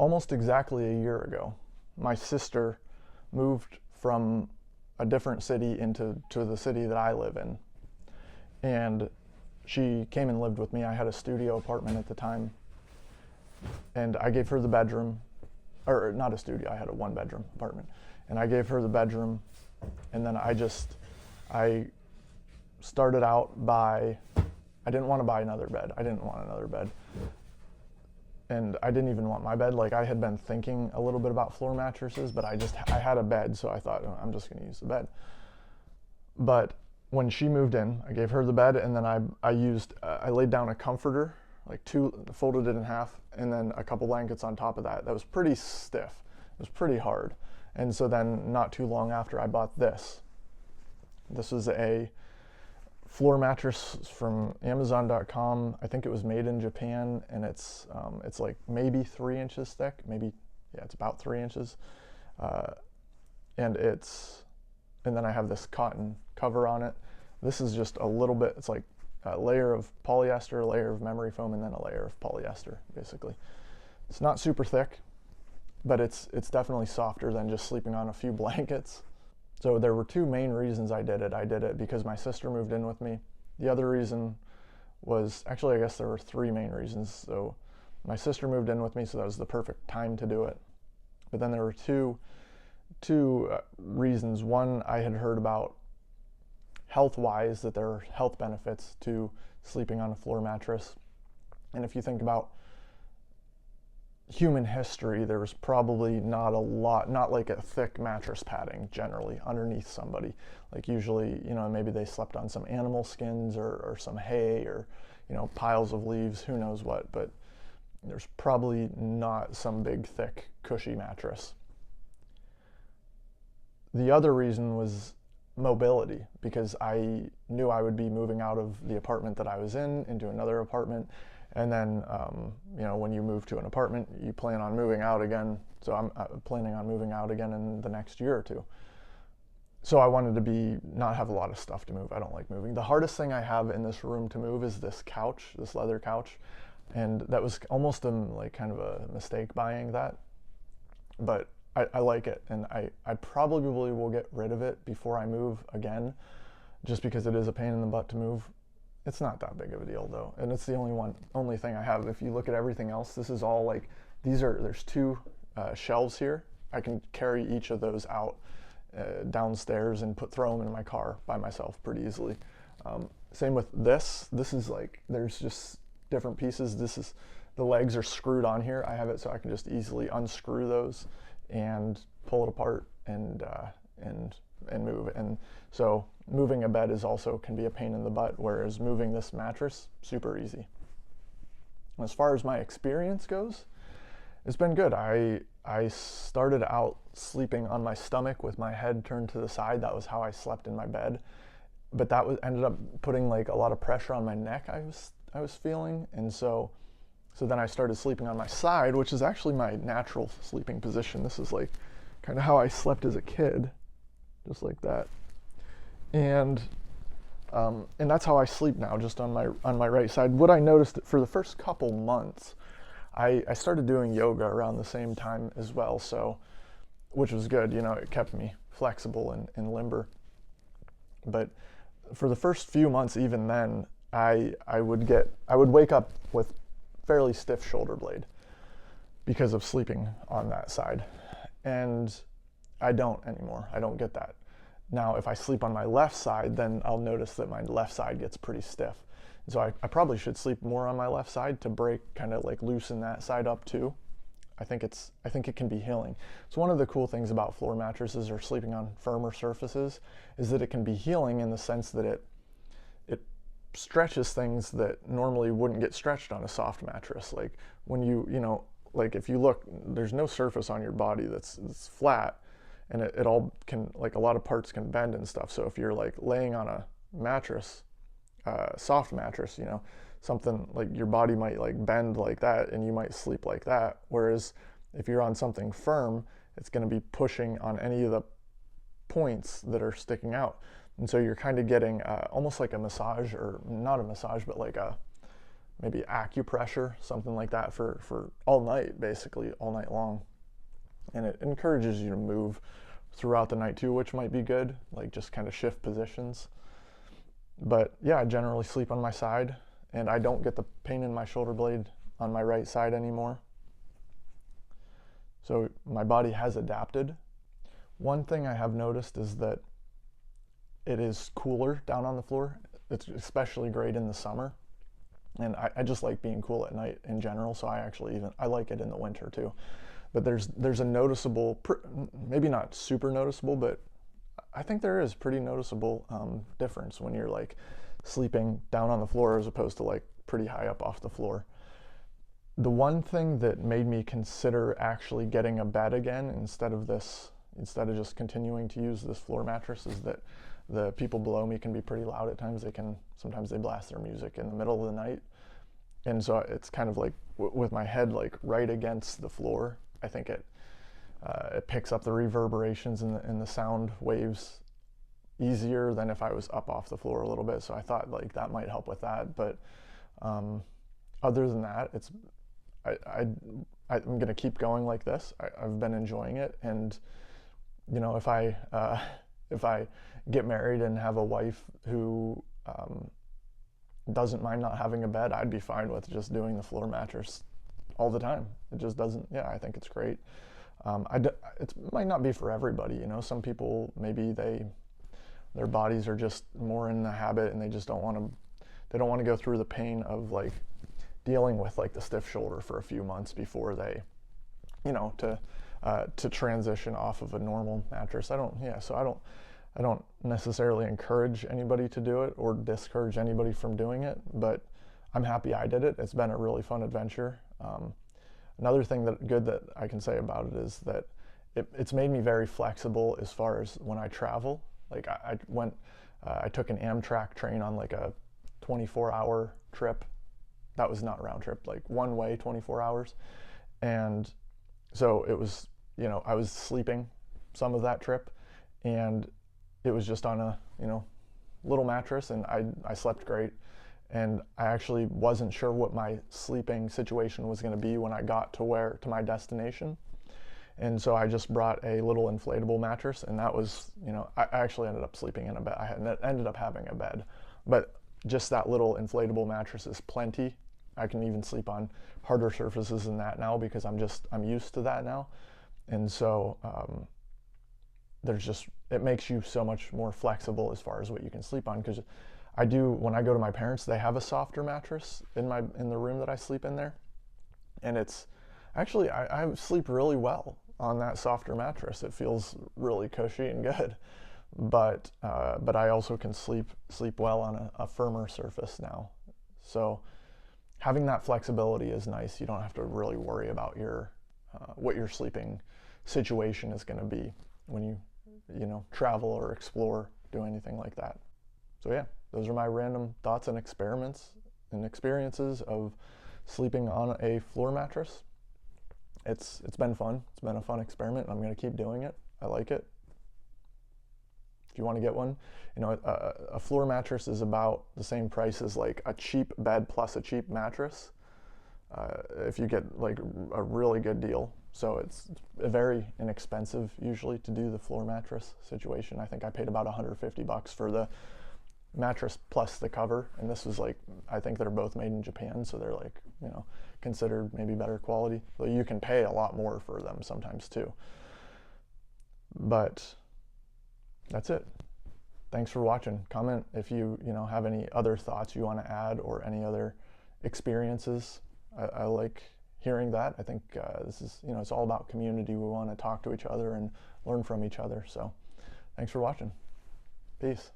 almost exactly a year ago, my sister moved from a different city to the city that I live in. And she came and lived with me. I had a studio apartment at the time. And I gave her the bedroom, or not a studio, I had a one bedroom apartment. And I gave her the bedroom. And then I started out by, I didn't want to buy another bed. I didn't want another bed. And I didn't even want my bed. Like, I had been thinking a little bit about floor mattresses, but I had a bed, so I thought, oh, I'm just going to use the bed. But when she moved in, I gave her the bed, and then I laid down a comforter, like folded it in half, and then a couple blankets on top of that. That was pretty stiff. It was pretty hard. And so then not too long after, I bought this. This was a floor mattress from Amazon.com. I think it was made in Japan, and it's like maybe 3 inches thick. It's about 3 inches. And then I have this cotton cover on it. This is just a little bit, it's like a layer of polyester, a layer of memory foam, and then a layer of polyester, basically. It's not super thick, but it's definitely softer than just sleeping on a few blankets. So there were two main reasons I did it. I did it because my sister moved in with me. The other reason was, actually I guess there were three main reasons. So my sister moved in with me, so that was the perfect time to do it. But then there were two reasons. One, I had heard about health-wise that there are health benefits to sleeping on a floor mattress. And if you think about human history, there was probably not like a thick mattress padding generally underneath somebody. Like usually, maybe they slept on some animal skins or some hay or, piles of leaves, who knows what, but there's probably not some big, thick, cushy mattress. The other reason was mobility, because I knew I would be moving out of the apartment that I was in into another apartment. And then, when you move to an apartment, you plan on moving out again. So I'm planning on moving out again in the next year or two. So I wanted to not have a lot of stuff to move. I don't like moving. The hardest thing I have in this room to move is this couch, this leather couch. And that was almost kind of a mistake buying that. But I like it, and I probably will get rid of it before I move again, just because it is a pain in the butt to move. It's not that big of a deal though, and it's the only thing I have. If you look at everything else, this is all like, there's two shelves here. I can carry each of those out downstairs and throw them in my car by myself pretty easily. Same with this. This is like, there's just different pieces. The legs are screwed on here. I have it so I can just easily unscrew those and pull it apart and move. And so moving a bed can be a pain in the butt, whereas moving this mattress, super easy. As far as my experience goes, it's been good. I started out sleeping on my stomach with my head turned to the side. That was how I slept in my bed. But that ended up putting like a lot of pressure on my neck I was feeling. And so then I started sleeping on my side, which is actually my natural sleeping position. This is like kind of how I slept as a kid, just like that. And that's how I sleep now, just on my right side. What I noticed for the first couple months, I started doing yoga around the same time as well, so, which was good. It kept me flexible and limber. But for the first few months, even then, I would wake up with fairly stiff shoulder blade because of sleeping on that side. And I don't anymore. I don't get that. Now, if I sleep on my left side, then I'll notice that my left side gets pretty stiff. So I probably should sleep more on my left side to kind of like loosen that side up too. I think it can be healing. So one of the cool things about floor mattresses or sleeping on firmer surfaces is that it can be healing in the sense that it stretches things that normally wouldn't get stretched on a soft mattress. Like when like if you look, there's no surface on your body that's flat, and it all can, like a lot of parts can bend and stuff. So if you're like laying on a mattress, soft mattress, something like your body might like bend like that and you might sleep like that. Whereas if you're on something firm, it's going to be pushing on any of the points that are sticking out. And so you're kind of getting almost like a massage, or not a massage, but like maybe acupressure, something like that for all night, basically all night long. And it encourages you to move throughout the night too, which might be good, like just kind of shift positions. But yeah, I generally sleep on my side, and I don't get the pain in my shoulder blade on my right side anymore. So my body has adapted. One thing I have noticed is that it is cooler down on the floor. It's especially great in the summer. And I just like being cool at night in general, so I like it in the winter too. But there's a noticeable, maybe not super noticeable, but I think there is pretty noticeable difference when you're like sleeping down on the floor as opposed to like pretty high up off the floor. The one thing that made me consider actually getting a bed again instead of just continuing to use this floor mattress is that the people below me can be pretty loud at times. Sometimes they blast their music in the middle of the night. And so it's kind of like with my head like right against the floor, I think it picks up the reverberations and the sound waves easier than if I was up off the floor a little bit. So I thought like that might help with that. But other than that, I'm gonna keep going like this. I've been enjoying it, and you know, if I get married and have a wife who doesn't mind not having a bed, I'd be fine with just doing the floor mattress all the time. It just doesn't. Yeah, I think it's great. It might not be for everybody. You know, some people maybe their bodies are just more in the habit, and they just don't want to go through the pain of like dealing with like the stiff shoulder for a few months before they, you know, to transition off of a normal mattress. I don't necessarily encourage anybody to do it or discourage anybody from doing it, but I'm happy I did it. It's been a really fun adventure. Another thing that I can say about it is that it's made me very flexible as far as when I travel. Like I took an Amtrak train on like a 24-hour trip. That was not round trip, like one way, 24 hours. And so it was, you know, I was sleeping some of that trip, and it was just on a, you know, little mattress, and I slept great. And I actually wasn't sure what my sleeping situation was going to be when I got to my destination. And so I just brought a little inflatable mattress, and that was, you know, I actually ended up sleeping in a bed. Ended up having a bed, but just that little inflatable mattress is plenty. I can even sleep on harder surfaces than that now because I'm used to that now. And so it makes you so much more flexible as far as what you can sleep on, because when I go to my parents, they have a softer mattress in the room that I sleep in there, and it's actually I sleep really well on that softer mattress. It feels really cushy and good, but I also can sleep well on a firmer surface now. So having that flexibility is nice. You don't have to really worry about what your sleeping situation is going to be when you know, travel or explore, do anything like that. So yeah, those are my random thoughts and experiments and experiences of sleeping on a floor mattress. It's been fun. It's been a fun experiment. I'm going to keep doing it. I like it. If you want to get one, you know, a floor mattress is about the same price as like a cheap bed plus a cheap mattress. If you get like a really good deal. So it's very inexpensive usually to do the floor mattress situation. I think I paid about $150 for the mattress plus the cover, and this was like, I think they're both made in Japan, so they're like, you know, considered maybe better quality. Though you can pay a lot more for them sometimes too. But that's it. Thanks for watching. Comment if you have any other thoughts you want to add or any other experiences. I like hearing that. I think this is, you know, it's all about community. We want to talk to each other and learn from each other. So thanks for watching. Peace.